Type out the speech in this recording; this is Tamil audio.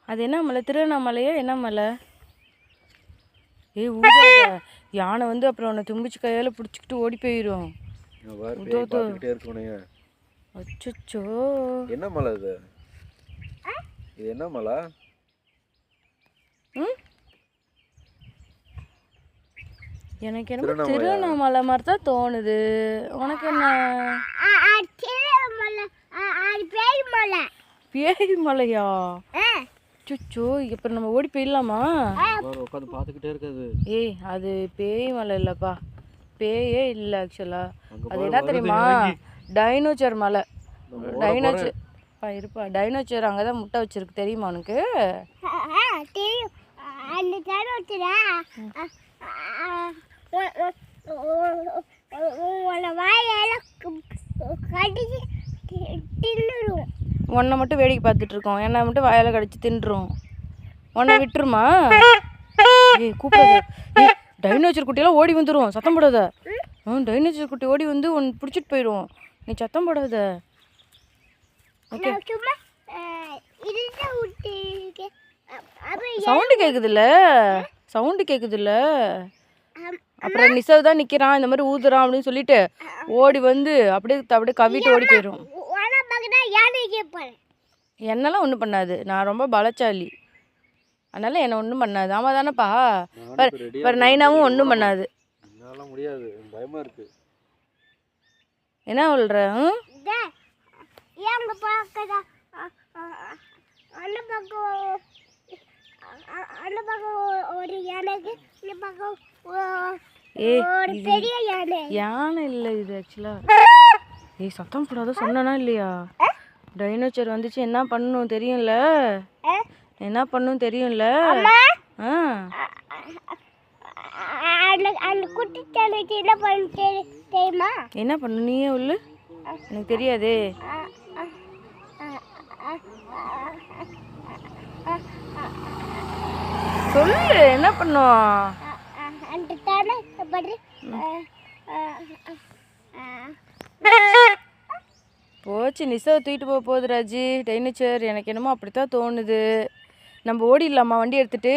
அது என்ன மலை? திருவண்ணாமலையா என்ன மலை? ஏய் ஊதாத, யானை வந்து அப்புறம் உன்னை தும்பிச்சு கையால் பிடிச்சிக்கிட்டு ஓடி போயிடும். அச்சோ என்ன மலை இது? இது என்ன மலை? எனக்கு என்ன திருவண்ணாமலை மாதிரி தான் தோணுது. உனக்கு என்ன? பேய் மலையா? சுச்சோ, இப்போ நம்ம ஓடி போயிடலாமா? உட்காந்து பார்த்துக்கிட்டே இருக்காது. ஏய் அது பேய் மலை இல்லைப்பா, பேயே இல்லை ஆக்சுவலா. அது என்ன தெரியுமா? டைனோசர் மலை. டைனோசர் இருப்பா, டைனோசர் அங்கே தான் முட்டை வச்சிருக்கு, தெரியுமா உனக்கு? உன்னை மட்டும் வேடிக்கை பார்த்துட்டு இருக்கோம், என்னை மட்டும் வாயில கடிச்சு தின்றுரும். உன்னை விட்டுருமா? ஏய் கூப்பிடாத. ஏய் டைனோசர் குட்டியெல்லாம் ஓடி வந்துடும், சத்தம் போடாத. டைனோசர் குட்டி ஓடி வந்து உன்னை பிடிச்சிட்டு போயிடும், நீ சத்தம் போடாத. ஓகே சவுண்டு கேட்குதுல்ல, சவுண்டு கேட்குதுல்ல. அப்புறம் நிசவ் தான் நிற்கிறான், இந்த மாதிரி ஊதுறான் அப்படின்னு சொல்லிட்டு ஓடி வந்து அப்படியே கவிட்டு ஓடி போயிடும். என்னெல்லாம் ஒன்றும் பண்ணாது, நான் ரொம்ப பலச்சாலி, அதனால என்ன ஒன்றும் பண்ணாது. ஆமாம் தானேப்பா? வேறு நைனாவும் ஒன்றும் பண்ணாது. முடியாது, பயமா இருக்கு. என்ன சொல்ற? யானை இல்லை இது ஆக்சுவலா. ஏய் சத்தம் போடாத சொன்னா இல்லையா? டைனோசர் வந்துச்சு, என்ன பண்ணணும் தெரியும்ல? என்ன பண்ணணும் தெரியும்ல? என்ன பண்ணு நீயே உள்ளு, எனக்கு தெரியாதே. சொல்லு என்ன பண்ணும்? போச்சு, நிசாவை தூக்கிட்டு போகுது ராஜி டைனோசர். எனக்கு என்னமோ அப்படித்தான் தோணுது. நம்ம ஓடிடலாமா வண்டி எடுத்துட்டு?